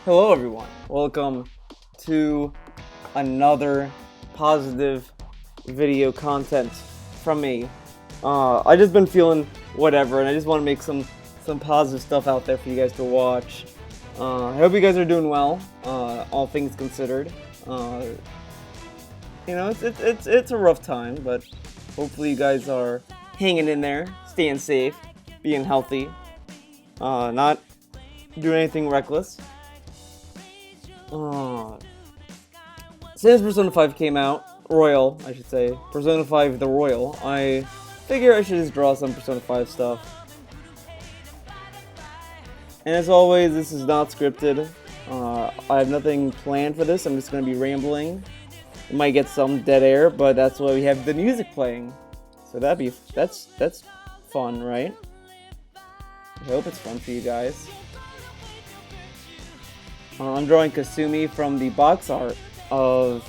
Hello, everyone. Welcome to another positive video content from me. I just been feeling whatever, and I just want to make some positive stuff out there for you guys to watch. I hope you guys are doing well, all things considered. It's a rough time, but hopefully you guys are hanging in there, staying safe, being healthy, not doing anything reckless. Since Persona 5 came out, Royal, I should say, Persona 5 the Royal, I figure I should just draw some Persona 5 stuff. And as always, this is not scripted. I have nothing planned for this, I'm just going to be rambling. We might get some dead air, but that's why we have the music playing. So that's fun, right? I hope it's fun for you guys. I'm drawing Kasumi from the box art of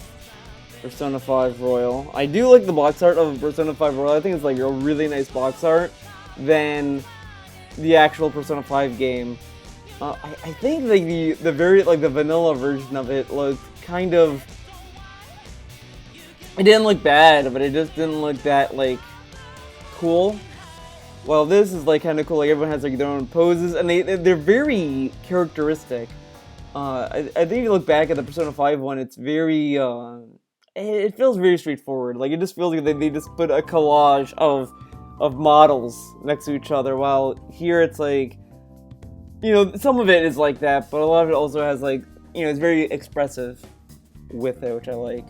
Persona 5 Royal. I do like the box art of Persona 5 Royal. I think it's like a really nice box art than the actual Persona 5 game. I think like the very like the vanilla version of it looked kind of. It didn't look bad, but it just didn't look that like cool. Well, this is like kind of cool. Like everyone has like their own poses, and they're very characteristic. I think if you look back at the Persona 5 one, it's very, it feels very straightforward. Like, it just feels like they just put a collage of models next to each other, while here it's like, some of it is like that, but a lot of it also has like, it's very expressive with it, which I like.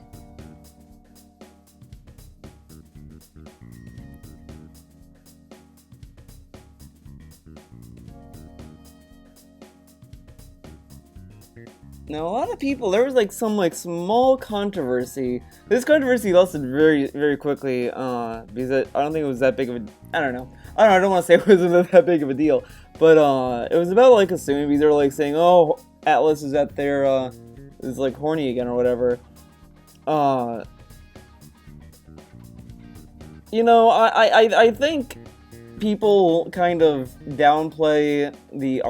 Now, a lot of people, there was like some like small controversy. This controversy lasted very, very quickly, because I don't think it was that big of a, I don't know, I don't want to say it wasn't that big of a deal, but it was about like Kasumi, because they were like saying, oh, Atlus is at their, is like horny again or whatever. I think people kind of downplay the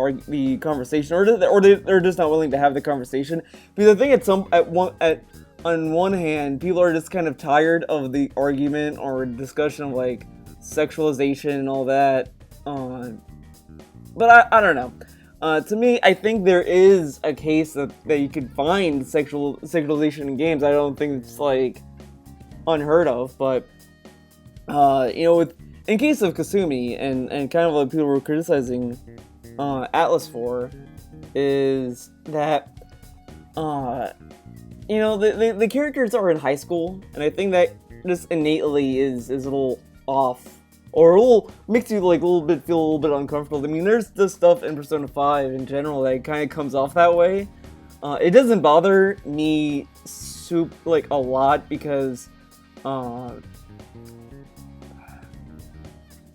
conversation, or they're just not willing to have the conversation, because I think on one hand, people are just kind of tired of the argument or discussion of like sexualization and all that. But I don't know. To me, I think there is a case that you could find sexualization in games. I don't think it's like unheard of, but in case of Kasumi, and kind of like people were criticizing Atlus for, is that, the characters are in high school, and I think that just innately is a little off, or a little, makes you like feel a little bit uncomfortable. I mean, there's this stuff in Persona 5 in general that kind of comes off that way. It doesn't bother me a lot, because,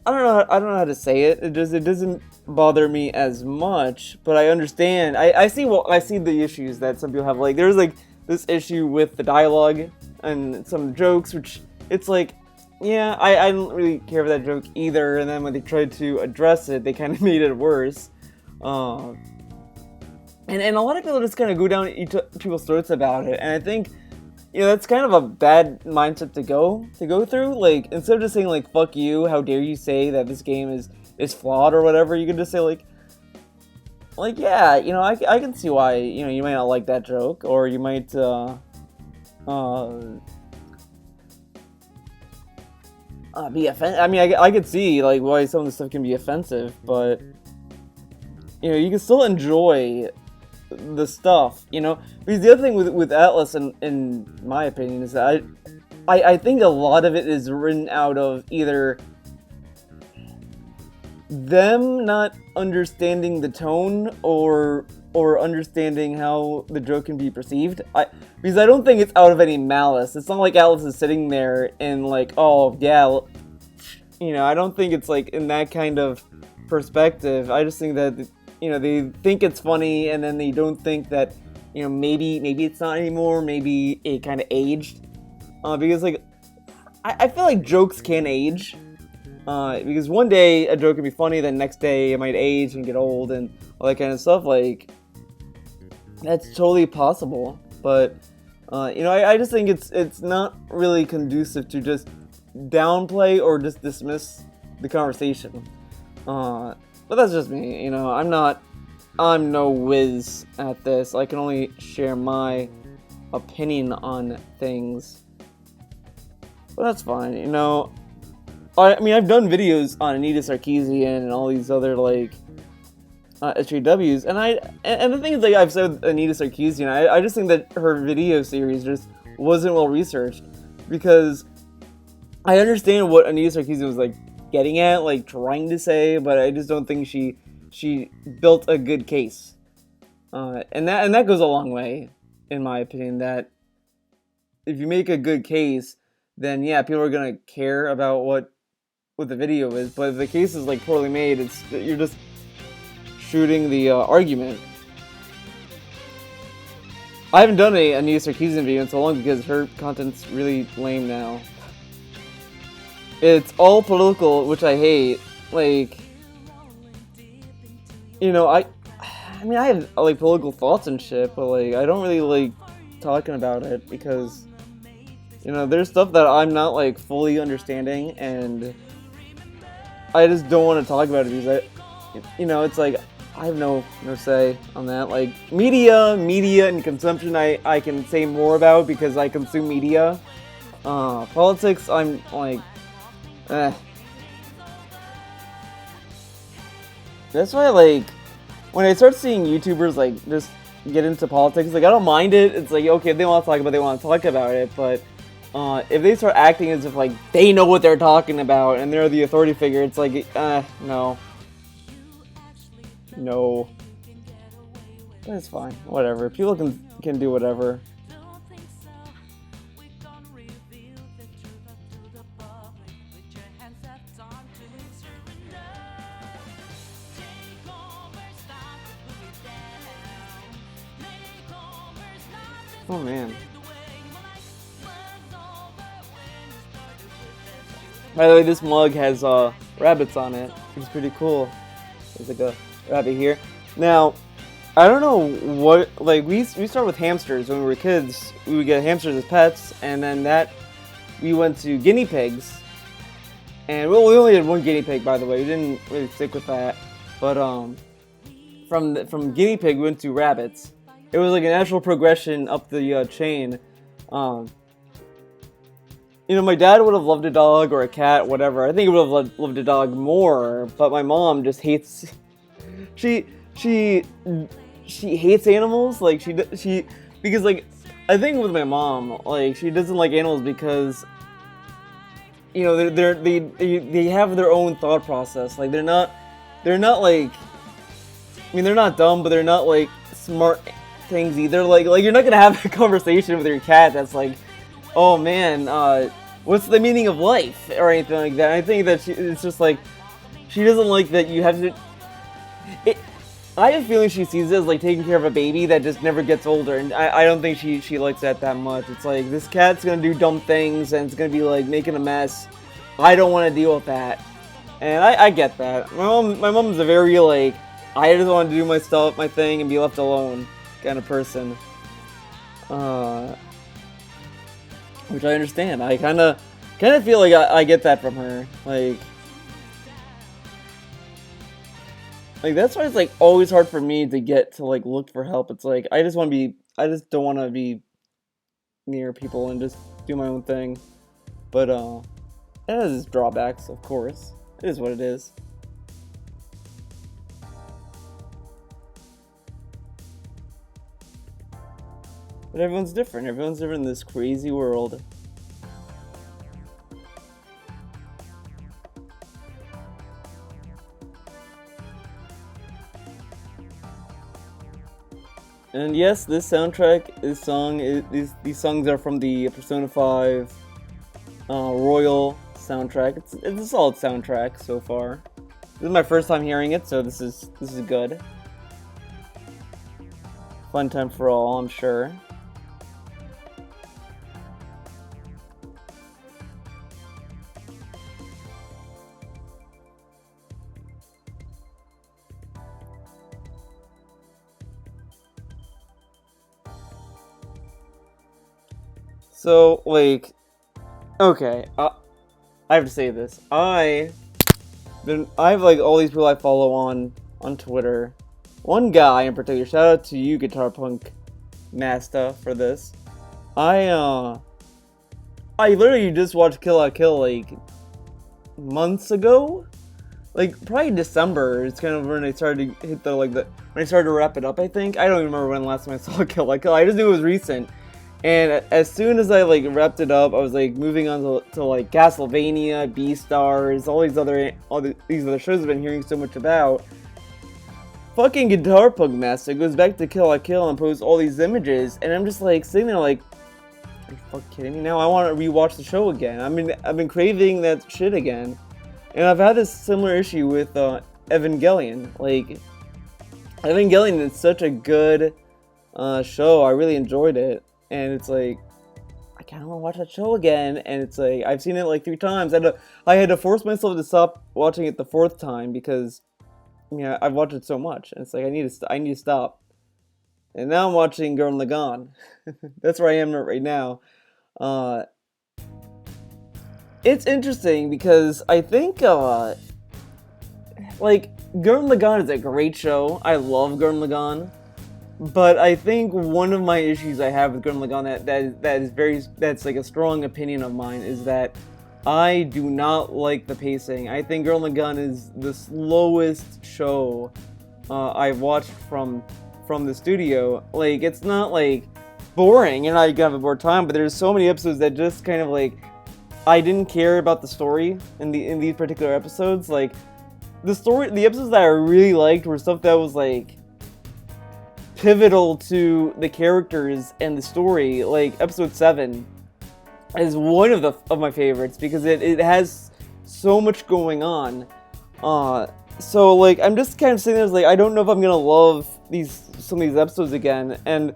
I don't know how to say it. It doesn't bother me as much, but I understand. I see the issues that some people have. Like, there's like this issue with the dialogue and some jokes, which it's like, yeah, I didn't really care for that joke either. And then when they tried to address it, they kind of made it worse. And a lot of people just kind of go down people's throats about it, and I think, that's kind of a bad mindset to go through. Like, instead of just saying like "fuck you," how dare you say that this game is flawed or whatever, you can just say like yeah, I can see why you might not like that joke, or you might be offended. I mean, I could see like why some of this stuff can be offensive, but you can still enjoy the stuff, because the other thing with Atlus, in my opinion, is that I think a lot of it is written out of either them not understanding the tone, or understanding how the joke can be perceived. Because I don't think it's out of any malice. It's not like Atlus is sitting there and like, oh yeah, I don't think it's like in that kind of perspective. I just think that they think it's funny, and then they don't think that, maybe it's not anymore, maybe it kind of aged. Because, like, I feel like jokes can age. Because one day a joke can be funny, then next day it might age and get old and all that kind of stuff. Like, That's totally possible, but I just think it's not really conducive to just downplay or just dismiss the conversation. But that's just me. I'm no whiz at this. I can only share my opinion on things, but that's fine. I've done videos on Anita Sarkeesian and all these other SJWs, and the thing is, I've said with Anita Sarkeesian, I just think that her video series just wasn't well researched, because I understand what Anita Sarkeesian was getting at, trying to say, but I just don't think she built a good case, and that goes a long way, in my opinion. That if you make a good case, then yeah, people are gonna care about what the video is. But if the case is poorly made, you're just shooting the argument. I haven't done a Anita Sarkeesian video in so long because her content's really lame now. It's all political, which I hate. I have political thoughts and shit, but I don't really like talking about it because there's stuff that I'm not fully understanding, and I just don't want to talk about it because it's I have no say on that. Media and consumption, I can say more about because I consume media. Politics, I'm eh. That's why when I start seeing YouTubers just get into politics, I don't mind it. It's okay, if they want to talk about it, they want to talk about it, but if they start acting as if they know what they're talking about and they're the authority figure, it's no. No. That's fine. Whatever. People can do whatever. Oh man. By the way, this mug has rabbits on it. It's pretty cool. There's a rabbit here. Now, I don't know what, we started with hamsters when we were kids. We would get hamsters as pets, and then we went to guinea pigs. And we only had one guinea pig, by the way. We didn't really stick with that. But from guinea pig we went to rabbits. It was a natural progression up the chain. My dad would have loved a dog or a cat, whatever. I think he would have loved a dog more, but my mom just hates. She hates animals. Because I think with my mom, she doesn't like animals because they have their own thought process. They're not they're not dumb, but they're not smart things either. You're not gonna have a conversation with your cat that's oh man, what's the meaning of life or anything like that. I think that it's just she doesn't like that you have to. I have a feeling she sees it as taking care of a baby that just never gets older, and I don't think she likes that much. It's this cat's gonna do dumb things and it's gonna be making a mess. I don't want to deal with that, and I get that. My mom's a very I just want to do my thing and be left alone kind of person. Which I understand. I kind of feel I get that from her. That's why it's always hard for me to get to look for help. It's I just don't want to be near people and just do my own thing. But it has its drawbacks, of course. It is what it is. But everyone's different. Everyone's different in this crazy world. And yes, this soundtrack, these songs are from the Persona 5 Royal soundtrack. It's a solid soundtrack so far. This is my first time hearing it, so this is good. Fun time for all, I'm sure. So, like, okay, I have to say this. I have like all these people I follow on Twitter. One guy in particular, shout out to you, Guitar Punk Master, for this. I literally just watched Kill la Kill like months ago, like probably December. It's kind of when I started to hit when I started to wrap it up. I think I don't even remember when the last time I saw Kill la Kill. I just knew it was recent. And as soon as I like wrapped it up, I was like moving on to like Castlevania, Beastars, all these other shows I've been hearing so much about. Fucking Guitar Punk Master goes back to Kill la Kill and posts all these images, and I'm just like sitting there like, are you fucking kidding me? Now I want to rewatch the show again. I've been craving that shit again, and I've had this similar issue with Evangelion. Like, Evangelion is such a good show. I really enjoyed it. And it's like, I kind of want to watch that show again. And it's like, I've seen it like 3 times. I had to force myself to stop watching it the 4th time because, I've watched it so much. And it's like, I need to stop. And now I'm watching Gurren Lagann. That's where I am right now. It's interesting because I think, like, Gurren Lagann is a great show. I love Gurren Lagann. But I think one of my issues I have with Gurren Lagann that's like a strong opinion of mine is that I do not like the pacing. I think Gurren Lagann is the slowest show I've watched from the studio. Like, it's not like boring, you're gonna have a bored time, but there's so many episodes that just kind of like, I didn't care about the story in these particular episodes. Like, the episodes that I really liked were stuff that was like pivotal to the characters and the story. Like episode 7 is one of my favorites because it has so much going on. So like I'm just kind of sitting there like I don't know if I'm gonna love some of these episodes again, and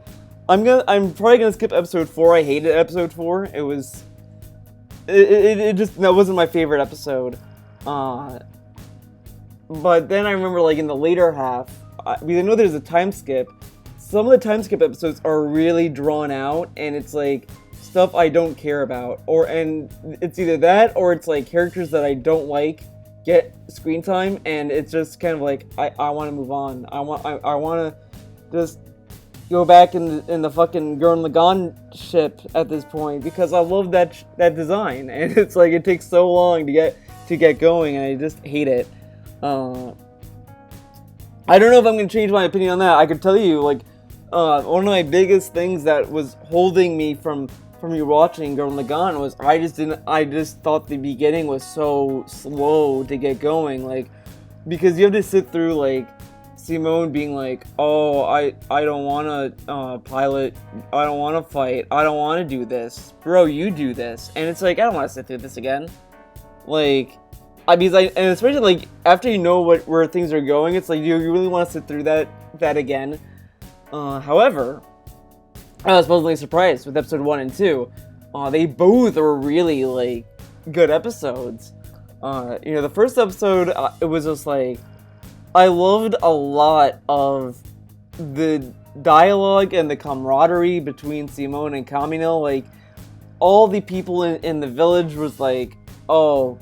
I'm probably gonna skip episode 4. I hated episode 4. It just that wasn't my favorite episode. But then I remember like in the later half, because I know there's a time skip. Some of the time skip episodes are really drawn out, and it's like stuff I don't care about, and it's either that or it's like characters that I don't like get screen time, and it's just kind of like I want to move on. I want to just go back in the fucking Gurren Lagann ship at this point because I love that design, and it's like it takes so long to get going, and I just hate it. I don't know if I'm gonna change my opinion on that. I could tell you like. One of my biggest things that was holding me from me watching Gurren Lagann was I just thought the beginning was so slow to get going, like, because you have to sit through like Simone being like, oh, I don't want to pilot, I don't want to fight, I don't want to do this, bro, you do this, and it's like I don't want to sit through this again, like. And especially like after you know where things are going, it's like you really want to sit through that again. However, I was pleasantly surprised with episode 1 and 2. They both were really like good episodes. The first episode, it was just like I loved a lot of the dialogue and the camaraderie between Simone and Kamino. Like all the people in the village was like, oh,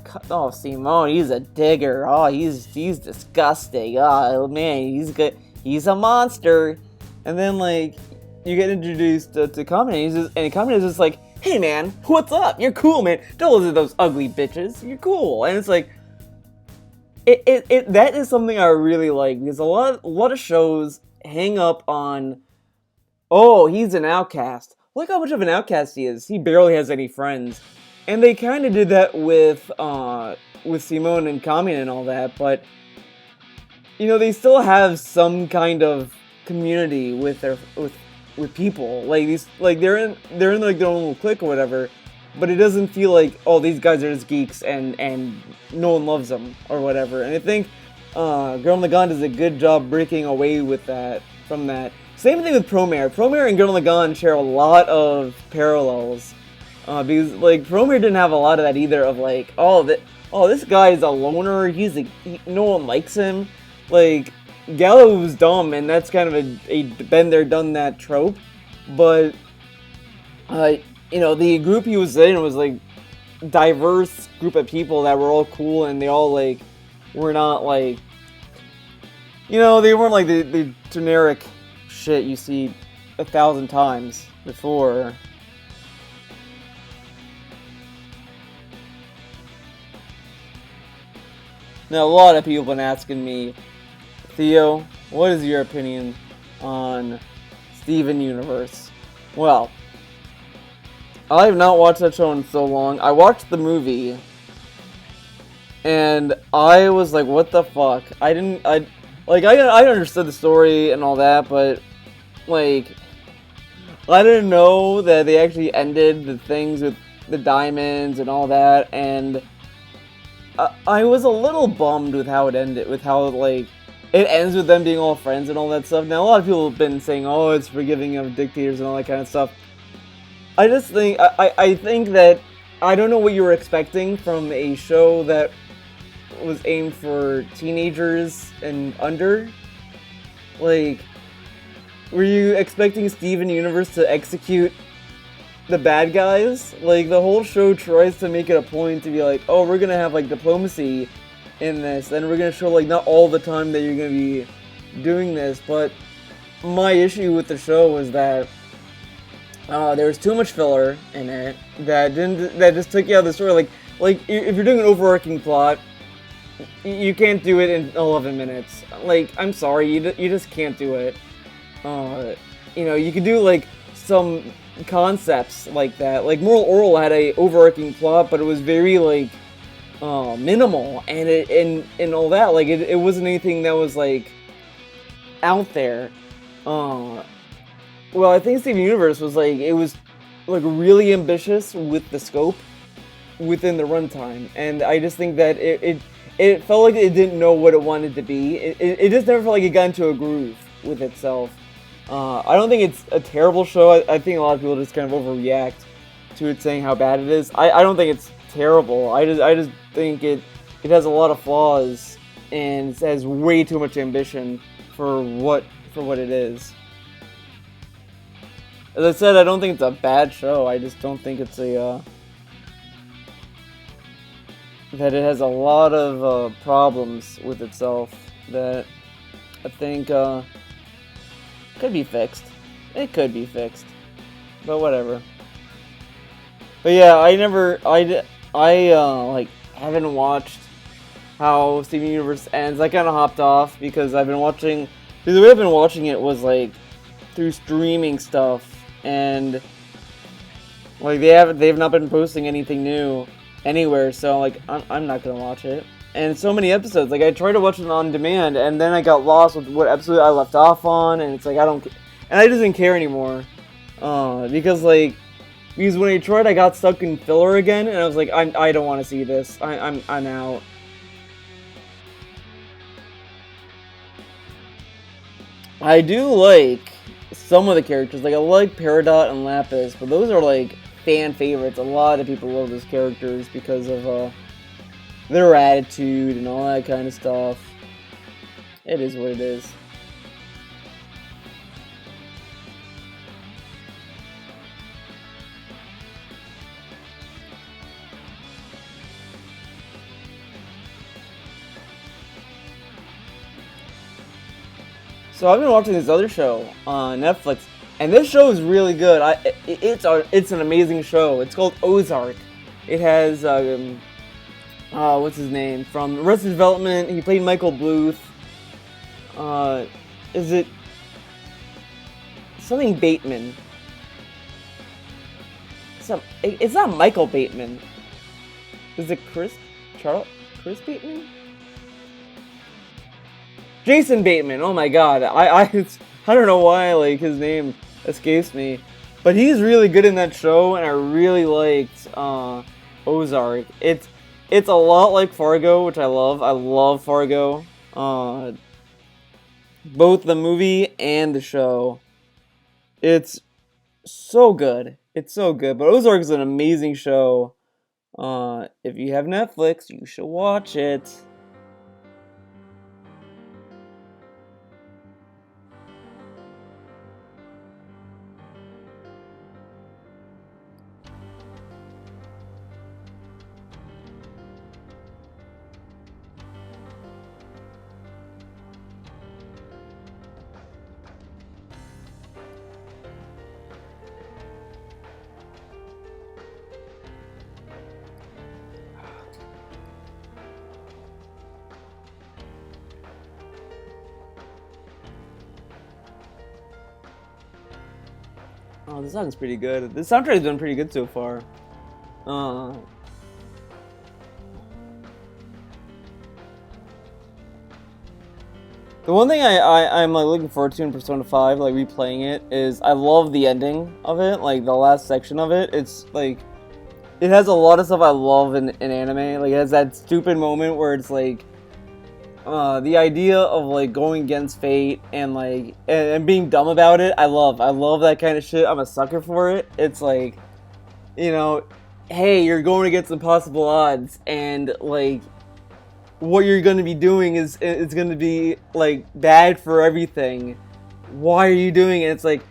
Simone, he's a digger. Oh, he's disgusting. Oh man, he's good. He's a monster. And then, like, you get introduced to Kamina, and Kamina is just like, hey, man, what's up? You're cool, man. Don't listen to those ugly bitches. You're cool. And it's like, that is something I really like, because a lot of shows hang up on, oh, he's an outcast. Look how much of an outcast he is. He barely has any friends. And they kind of did that with Simone and Kamina and all that, but, they still have some kind of community with people, like they're in like their own little clique or whatever, but it doesn't feel like, oh, these guys are just geeks and no one loves them or whatever. And I think Gurren Lagann does a good job breaking away from that. Same thing with Promare. Promare and Gurren Lagann share a lot of parallels, because like Promare didn't have a lot of that either, of like, this guy is a loner, no one likes him, like. Gallo was dumb, and that's kind of a been there, done that trope. But in the group he was in was like diverse group of people that were all cool, and they all like were not like, they weren't like the generic shit you see 1,000 times before. Now, a lot of people have been asking me, Theo, what is your opinion on Steven Universe? Well, I have not watched that show in so long. I watched the movie, and I was like, what the fuck? I understood the story and all that, but, like, I didn't know that they actually ended the things with the diamonds and all that, and I was a little bummed with how it ended, with how, like, it ends with them being all friends and all that stuff. Now, a lot of people have been saying, oh, it's forgiving of dictators and all that kind of stuff. I just think, I think that, I don't know what you were expecting from a show that was aimed for teenagers and under. Like, were you expecting Steven Universe to execute the bad guys? Like, the whole show tries to make it a point to be like, oh, we're gonna have, like, diplomacy in this, and we're gonna show, like, not all the time that you're gonna be doing this, but my issue with the show was that there was too much filler in it that just took you out of the story. Like if you're doing an overarching plot, you can't do it in 11 minutes. Like, I'm sorry, you just can't do it. You could do like some concepts like that. Like Moral Orel had a overarching plot, but it was very like minimal, and and all that. Like it wasn't anything that was like out there. Well, I think Steven Universe was like, it was like really ambitious with the scope within the runtime, and I just think that it felt like it didn't know what it wanted to be. It just never felt like it got into a groove with itself. I don't think it's a terrible show. I think a lot of people just kind of overreact to it, saying how bad it is. I don't think it's terrible. I just think it has a lot of flaws, and it has way too much ambition for what it is. As I said, I don't think it's a bad show. I just don't think it's that it has a lot of problems with itself that I think could be fixed. It could be fixed, but whatever. But yeah, I haven't watched how Steven Universe ends. I kind of hopped off because I've been watching. The way I've been watching it was like through streaming stuff. And like they've not been posting anything new anywhere, so like I'm not gonna watch it. And so many episodes, like I tried to watch it on demand, and then I got lost with what episode I left off on, and it's like I just didn't care anymore, because when I tried, I got stuck in filler again, and I was like I don't want to see this. I'm out. I do like some of the characters. Like, I like Peridot and Lapis, but those are like fan favorites. A lot of people love those characters because of their attitude and all that kind of stuff. It is what it is. So I've been watching this other show on Netflix, and this show is really good. It's an amazing show. It's called Ozark. It has what's his name from Arrested Development? He played Michael Bluth. Is it something Bateman? It's not Michael Bateman. Is it Chris Bateman? Jason Bateman. Oh my God, I don't know why like his name escapes me, but he's really good in that show, and I really liked Ozark. It's a lot like Fargo, which I love. I love Fargo, both the movie and the show. It's so good. It's so good. But Ozark is an amazing show. If you have Netflix, you should watch it. Oh, this song's pretty good. The soundtrack's been pretty good so far. Uh, the one thing I'm like looking forward to in Persona 5, like replaying it, is I love the ending of it, like the last section of it. It's like it has a lot of stuff I love in anime. Like it has that stupid moment where it's like the idea of like going against fate and like and being dumb about it. I love that kind of shit. I'm a sucker for it. It's like, you know, hey, you're going against impossible odds, and like what you're going to be doing is it's going to be like bad for everything. Why are you doing it? It's like,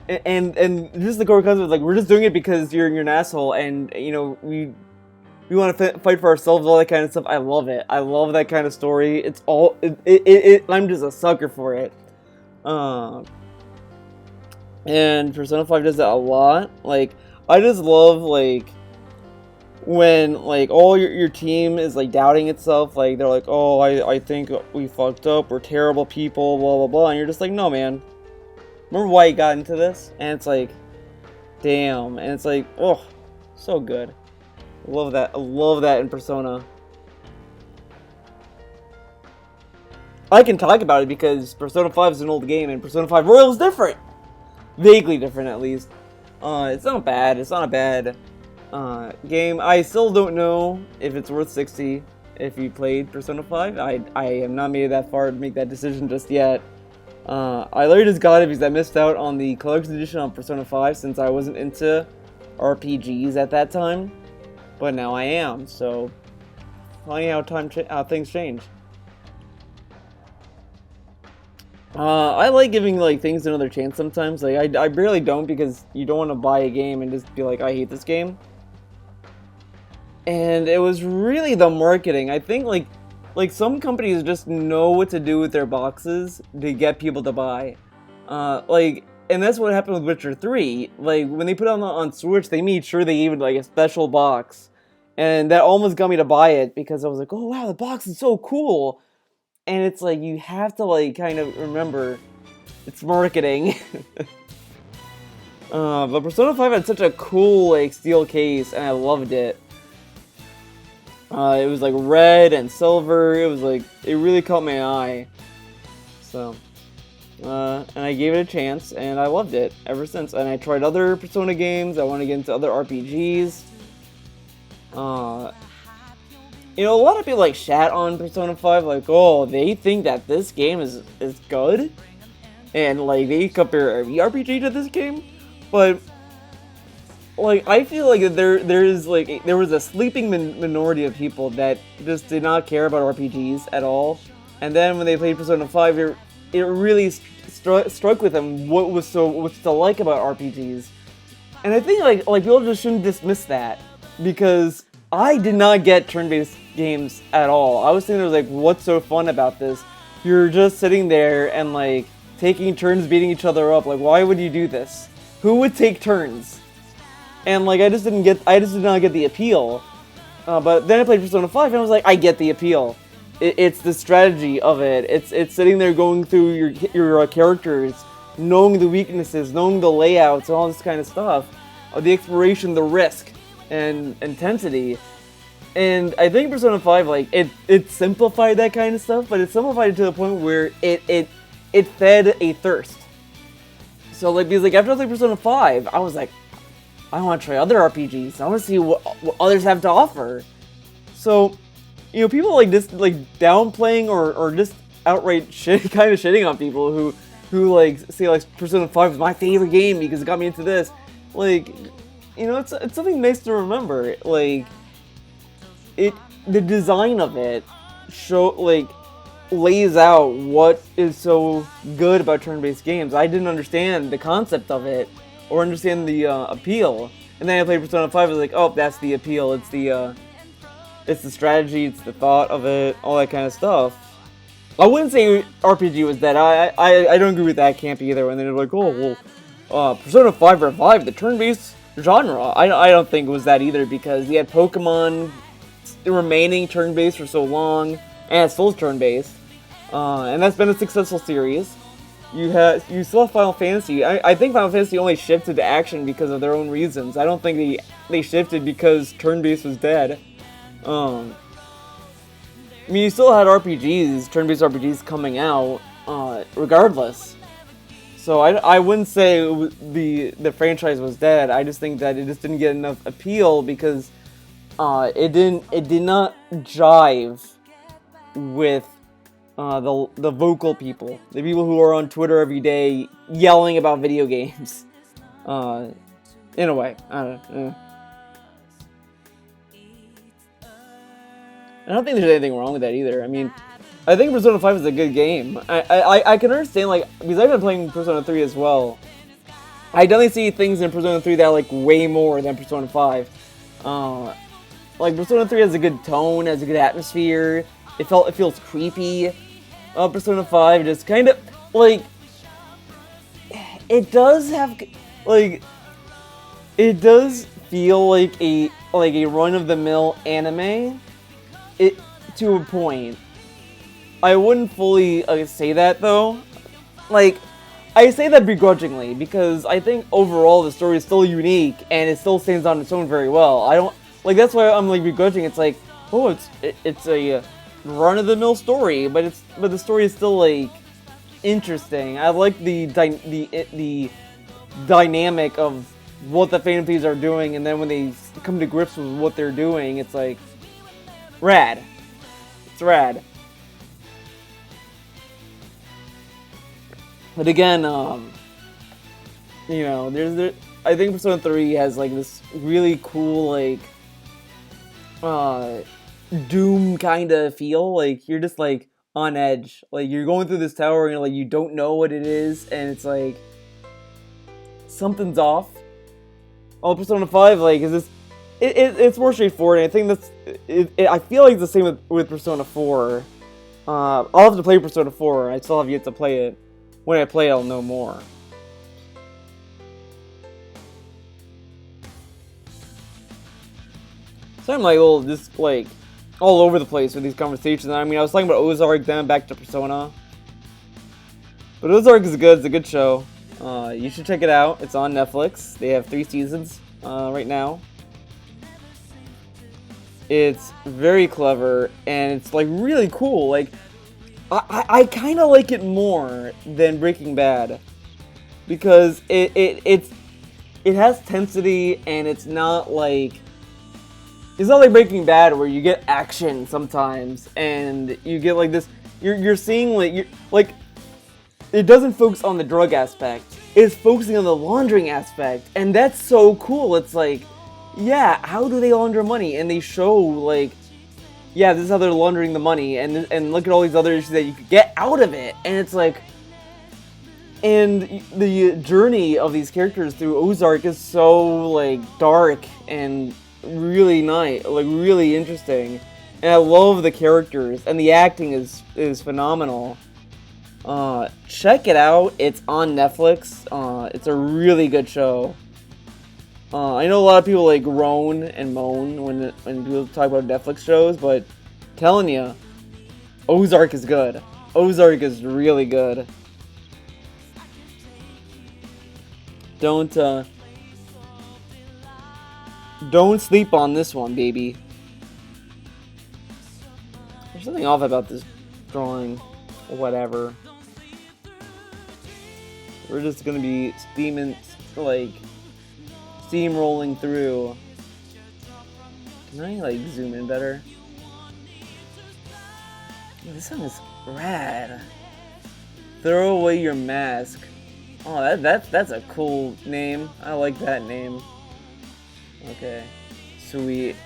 and just the core concept, like we're just doing it because you're an asshole, and you know we want to fight for ourselves, all that kind of stuff. I love it. I love that kind of story. It's all I'm just a sucker for it. And Persona 5 does that a lot. Like I just love like when like all your team is like doubting itself, like they're like, oh, I think we fucked up, we're terrible people, blah blah blah, and you're just like, no man, remember why you got into this? And it's like, damn, and it's like, oh, so good. Love that. I love that in Persona. I can talk about it because Persona 5 is an old game and Persona 5 Royal is different. Vaguely different at least. It's not bad. It's not a bad game. I still don't know if it's worth 60 if you played Persona 5. I am not made it that far to make that decision just yet. I literally just got it because I missed out on the collector's edition on Persona 5 since I wasn't into RPGs at that time. But now I am, so funny how how things change. I like giving like things another chance sometimes. Like I barely don't because you don't want to buy a game and just be like, I hate this game. And it was really the marketing. I think like some companies just know what to do with their boxes to get people to buy. And that's what happened with Witcher 3. Like when they put it on Switch, they made sure they gave it like a special box. And that almost got me to buy it because I was like, oh wow, the box is so cool. And it's like, you have to like kind of remember, it's marketing. But Persona 5 had such a cool like steel case and I loved it. It was like red and silver, it was like, it really caught my eye. So, and I gave it a chance and I loved it ever since. And I tried other Persona games, I wanted to get into other RPGs. You know, a lot of people like shat on Persona 5, like, oh, they think that this game is good, and like they compare every RPG to this game, but like I feel like there was a sleeping minority of people that just did not care about RPGs at all, and then when they played Persona 5, it really struck with them what's to like about RPGs, and I think like people just shouldn't dismiss that. Because I did not get turn-based games at all. I was thinking, like, what's so fun about this? You're just sitting there and, like, taking turns beating each other up. Like, why would you do this? Who would take turns? And, like, I just did not get the appeal. But then I played Persona 5 and I was like, I get the appeal. It's the strategy of it. It's sitting there going through your characters, knowing the weaknesses, knowing the layouts, and all this kind of stuff. The exploration, the risk. And intensity, and I think Persona 5 like it simplified that kind of stuff, but it simplified it to the point where it fed a thirst. So like because like after I played Persona 5, I was like, I want to try other RPGs. I want to see what others have to offer. So, you know, people like this like downplaying or just outright kind of shitting on people who like say like Persona 5 is my favorite game because it got me into this, like. You know, it's something nice to remember. Like, the design of it lays out what is so good about turn-based games. I didn't understand the concept of it or understand the appeal, and then I played Persona 5. I was like, oh, that's the appeal. It's the strategy. It's the thought of it. All that kind of stuff. I wouldn't say RPG was dead. I don't agree with that camp either. And then they're like, oh well, Persona 5 revived the turn-based genre. I don't think it was that either because you had Pokemon remaining turn-based for so long, and it's still turn-based, and that's been a successful series. you still have Final Fantasy. I think Final Fantasy only shifted to action because of their own reasons. I don't think they shifted because turn-based was dead. I mean, you still had RPGs, turn-based RPGs coming out, regardless. So I wouldn't say the franchise was dead. I just think that it just didn't get enough appeal because it did not jive with the vocal people, the people who are on Twitter every day yelling about video games. In a way, I don't know. I don't think there's anything wrong with that either. I mean, I think Persona 5 is a good game. I can understand, like, because I've been playing Persona 3 as well. I definitely see things in Persona 3 that I like way more than Persona 5. Like, Persona 3 has a good tone, has a good atmosphere. It feels creepy. Persona 5 just kind of, like, it does have, like, it does feel like a run-of-the-mill anime. It, to a point. I wouldn't fully say that though. Like, I say that begrudgingly because I think overall the story is still unique and it still stands on its own very well. I don't like that's why I'm like begrudging. It's like, oh, it's a run-of-the-mill story, but the story is still like interesting. I like the dynamic of what the Phantom Thieves are doing, and then when they come to grips with what they're doing, it's like rad. It's rad. But again, you know, I think Persona 3 has like this really cool like Doom kind of feel. Like you're just like on edge. Like you're going through this tower and like you don't know what it is, and it's like something's off. Oh, Persona 5 like is this? It's more straightforward. And I think I feel like it's the same with Persona 4. I'll have to play Persona 4. I still have yet to play it. When I play, I'll know more. So I'm like, just like all over the place with these conversations. I mean, I was talking about Ozark, then back to Persona. But Ozark is good. It's a good show. You should check it out. It's on Netflix. They have 3 seasons right now. It's very clever and it's like really cool. Like I kind of like it more than Breaking Bad because it has tensity and it's not like Breaking Bad where you get action sometimes and you get like this. You're seeing like it doesn't focus on the drug aspect. It's focusing on the laundering aspect, and that's so cool. It's like, yeah, how do they launder money? And they show like, yeah, this is how they're laundering the money, and look at all these other issues that you could get out of it, and it's like, and the journey of these characters through Ozark is so like dark and really nice, like really interesting, and I love the characters, and the acting is phenomenal. Check it out. It's on Netflix. It's a really good show. I know a lot of people like groan and moan when people talk about Netflix shows, but I'm telling you, Ozark is good. Ozark is really good. Don't sleep on this one, baby. There's something off about this drawing. Whatever. We're just gonna be steamrolling through. Can I like zoom in better? Oh, this song is rad. Throw away your mask. Oh, that's a cool name. I like that name. Okay, sweet.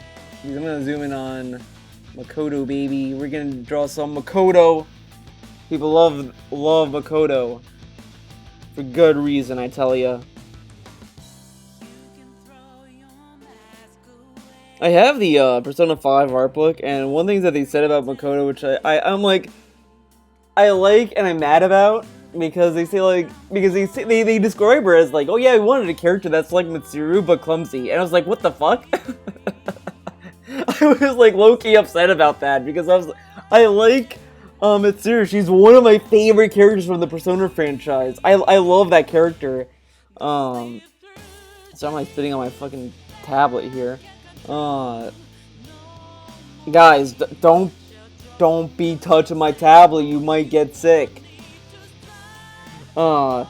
I'm gonna zoom in on Makoto, baby. We're gonna draw some Makoto. People love Makoto for good reason, I tell ya. I have the Persona 5 art book, and one thing that they said about Makoto, which I'm like, I like and I'm mad about, because they describe her as like, oh yeah, we wanted a character that's like Mitsuru but clumsy, and I was like, what the fuck? I was like low-key upset about that because I like Mitsuru, she's one of my favorite characters from the Persona franchise. I love that character. So I'm like spitting on my fucking tablet here. Guys, don't be touching my tablet. You might get sick. But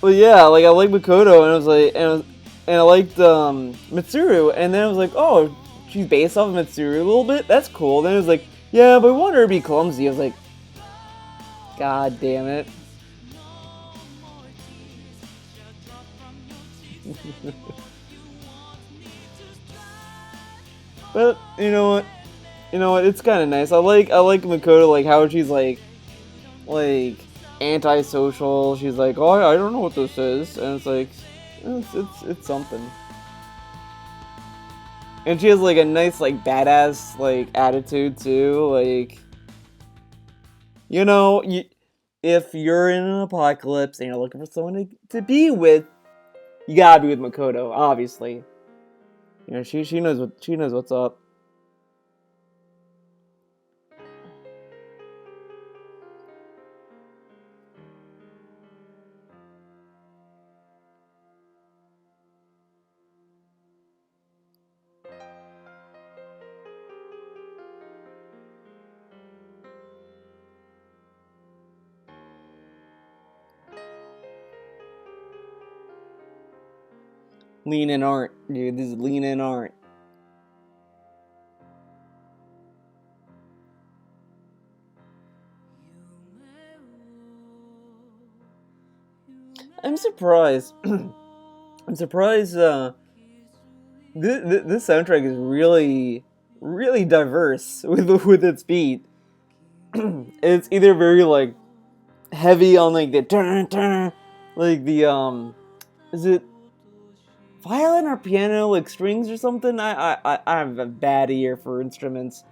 yeah, like I like Makoto, and I was like, and I liked Mitsuru, and then I was like, oh, she's based off of Mitsuru a little bit. That's cool. Then it was like, yeah, but I want her to be clumsy. I was like, God damn it. But you know what? You know what? It's kind of nice. I like Makoto, like how she's like antisocial. She's like, oh, I don't know what this is, and it's like, it's something. And she has like a nice like badass like attitude too. Like, you know, if you're in an apocalypse and you're looking for someone to be with, you gotta be with Makoto, obviously. You know, she knows what's up. Lean in art, dude. This is lean in art. I'm surprised. I'm surprised. This soundtrack is really diverse with its beat. It's either very like heavy on like the turn turn, like the is it violin or piano, like strings or something? I have a bad ear for instruments.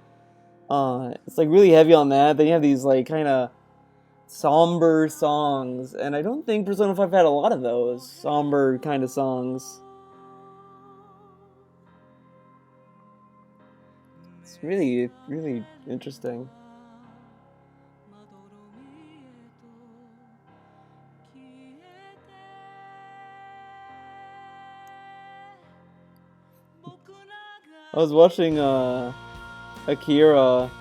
It's like really heavy on that. Then you have these like kind of somber songs, and I don't think Persona 5 had a lot of those somber kind of songs. It's really interesting. I was watching Akira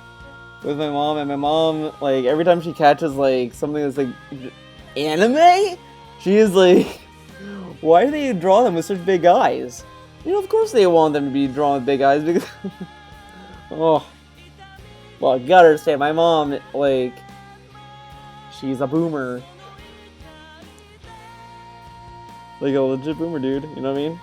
with my mom, and my mom, like, every time she catches like something that's like anime, she is like, why do they draw them with such big eyes? You know, of course they want them to be drawn with big eyes because oh, well, you gotta understand, my mom, like, she's a boomer, like a legit boomer, dude. You know what I mean?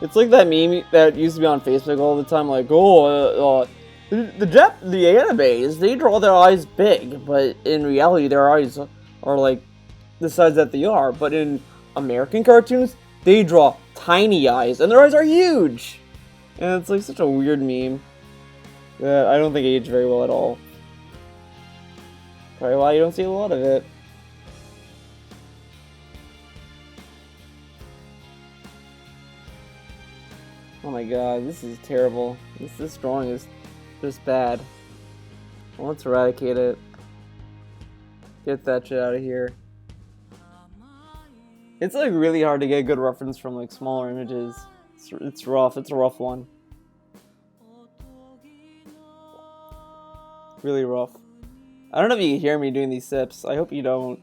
It's like that meme that used to be on Facebook all the time, like, oh, the animes, they draw their eyes big, but in reality their eyes are like the size that they are. But in American cartoons, they draw tiny eyes, and their eyes are huge. And it's like such a weird meme that I don't think aged very well at all. Probably why you don't see a lot of it. Oh my god, this is terrible. This drawing is just bad. Well, let's eradicate it. Get that shit out of here. It's like really hard to get a good reference from like smaller images. It's rough. It's a rough one. Really rough. I don't know if you can hear me doing these sips. I hope you don't.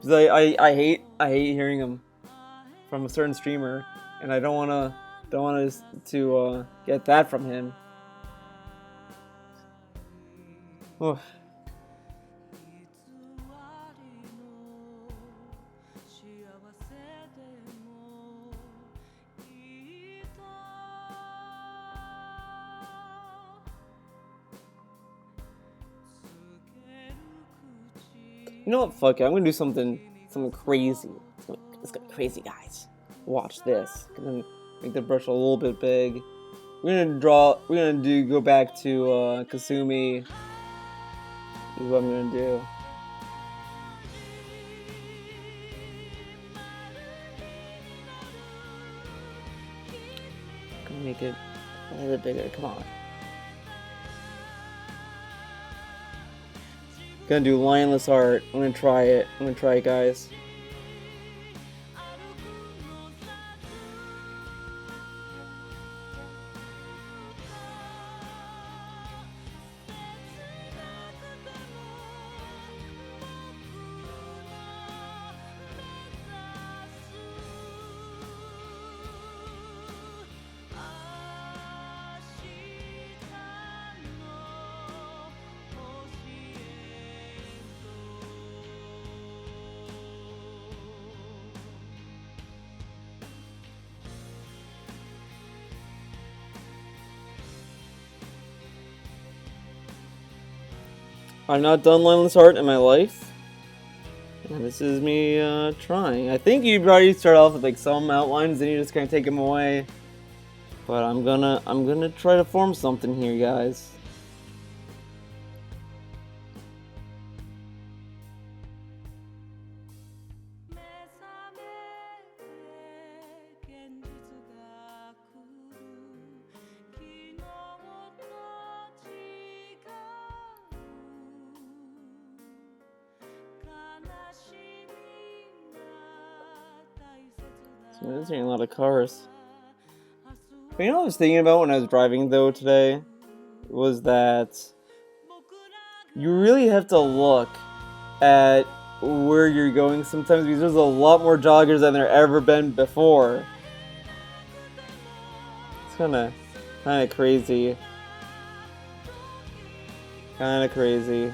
Because I hate hearing them from a certain streamer, and I don't want to get that from him. Oh. You know what? Fuck it. I'm gonna do something crazy. It's gonna be crazy, guys. Watch this. I'm gonna make the brush a little bit big. We're gonna go back to Kasumi. Is what I'm gonna do. Gonna make it a little bit bigger. Come on. Gonna do Lionless Art. I'm gonna try it. I'm gonna try it, guys. I've not done Lionless Art in my life. And this is me trying. I think you already start off with like some outlines, then you just kind of take them away. But I'm gonna try to form something here, guys. So there's a lot of cars. But you know what I was thinking about when I was driving though today? Was that you really have to look at where you're going sometimes because there's a lot more joggers than there ever been before. It's kinda crazy. Kinda crazy.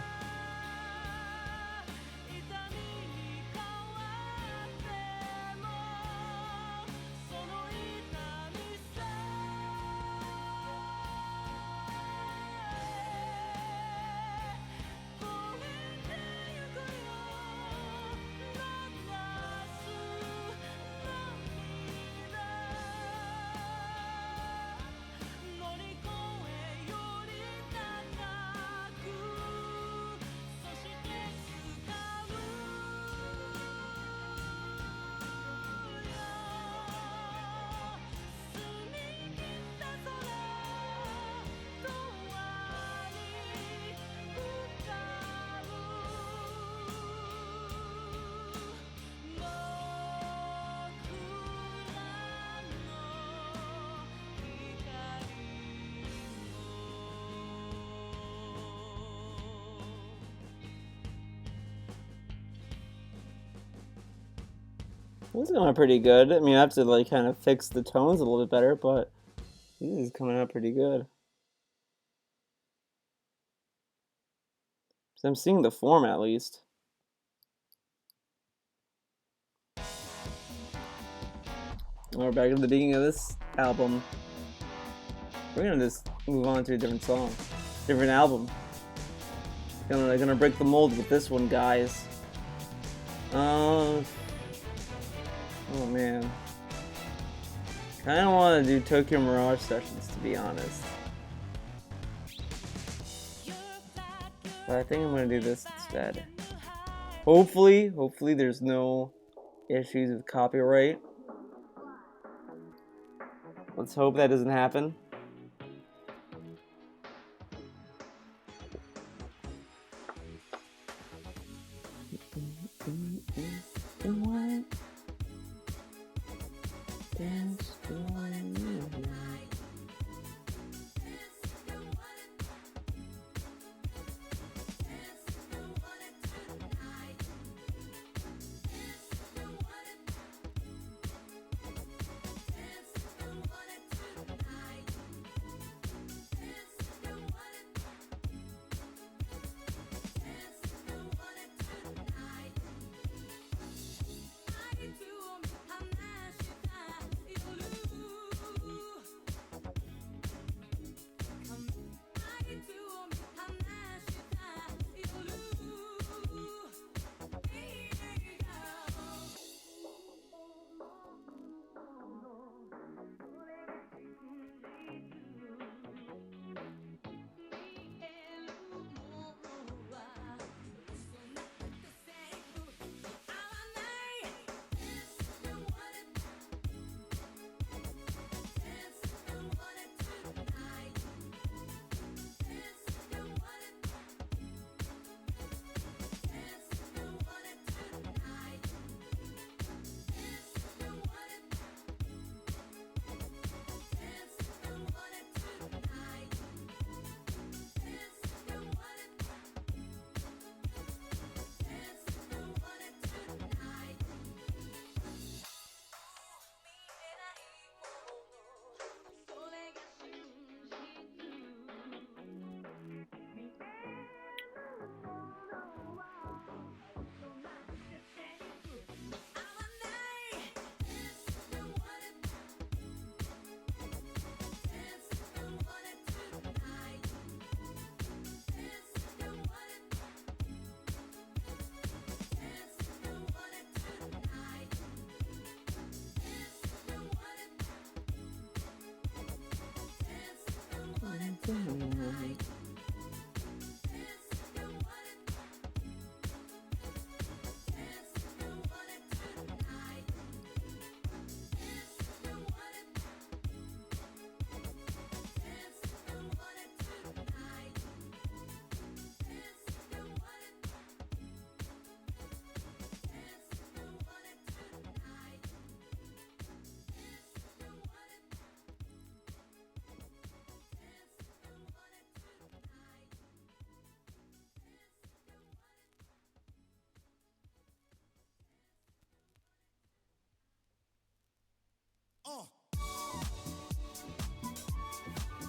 This is going pretty good. I mean, I have to like kind of fix the tones a little bit better, but this is coming out pretty good. So I'm seeing the form at least. We're back at the beginning of this album. We're gonna just move on to a different song, different album. Gonna break the mold with this one, guys. Oh man. Kinda wanna do Tokyo Mirage Sessions, to be honest. But I think I'm gonna do this instead. Hopefully there's no issues with copyright. Let's hope that doesn't happen.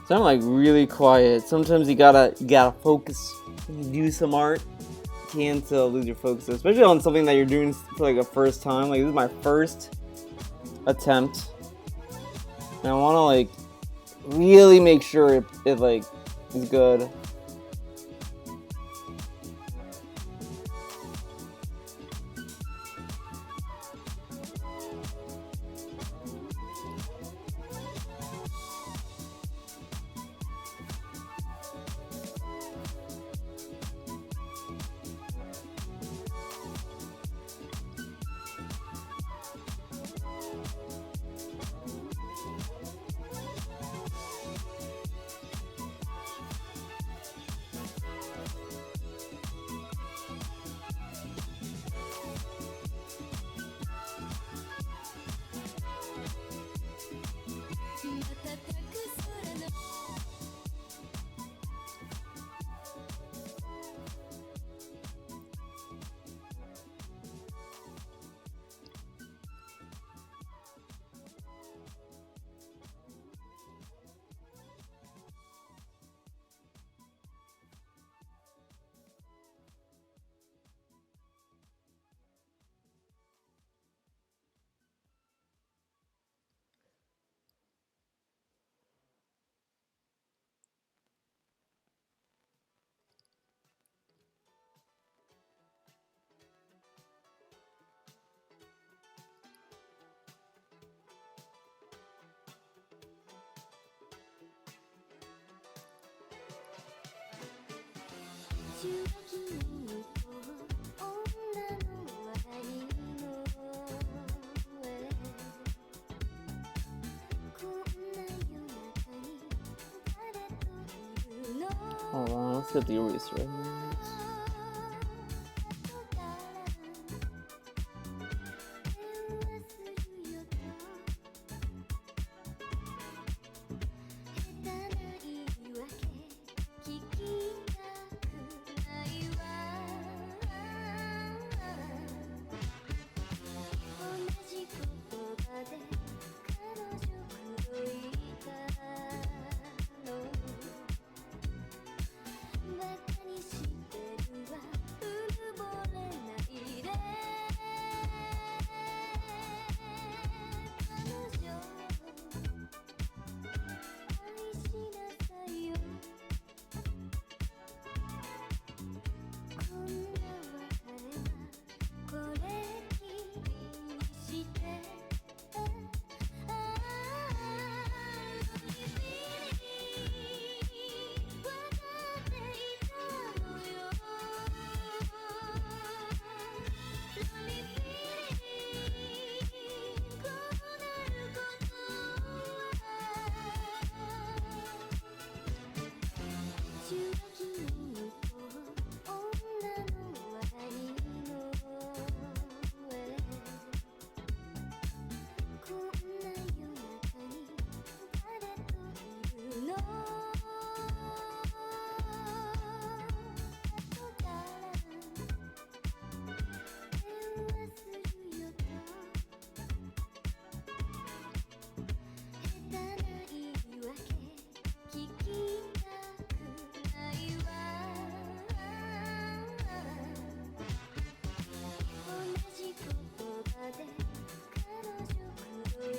sound like really quiet. Sometimes you gotta focus when you do some art. You can't lose your focus, especially on something that you're doing for like a first time. Like this is my first attempt, and I want to like really make sure it like is good. Hold on, let's get the eraser.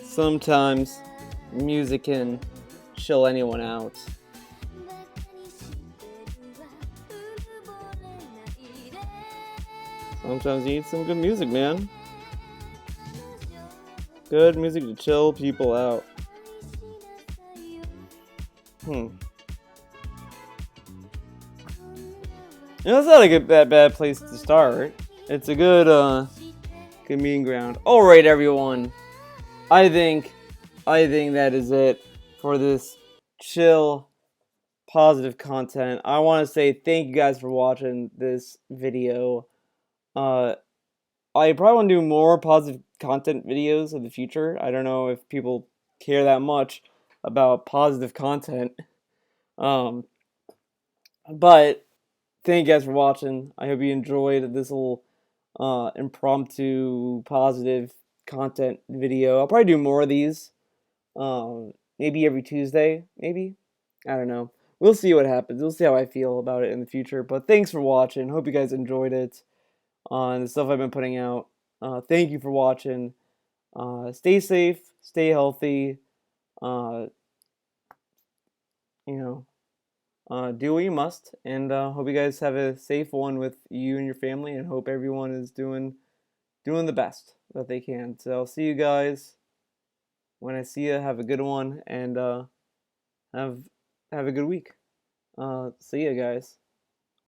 Sometimes music can chill anyone out. Sometimes you need some good music, man. Good music to chill people out. That's not a bad place to start. It's a good meeting ground. All right, everyone. I think that is it for this chill, positive content. I want to say thank you guys for watching this video. I probably want to do more positive content videos in the future. I don't know if people care that much about positive content. But thank you guys for watching. I hope you enjoyed this little impromptu positive content video. I'll probably do more of these. Maybe every Tuesday, maybe. I don't know. We'll see what happens. We'll see how I feel about it in the future. But thanks for watching. Hope you guys enjoyed it on the stuff I've been putting out. Thank you for watching. Stay safe, stay healthy. Uh, you know, do what you must, and hope you guys have a safe one with you and your family, and hope everyone is doing the best that they can. So I'll see you guys when I see you. Have a good one, and have have a good week. See you guys.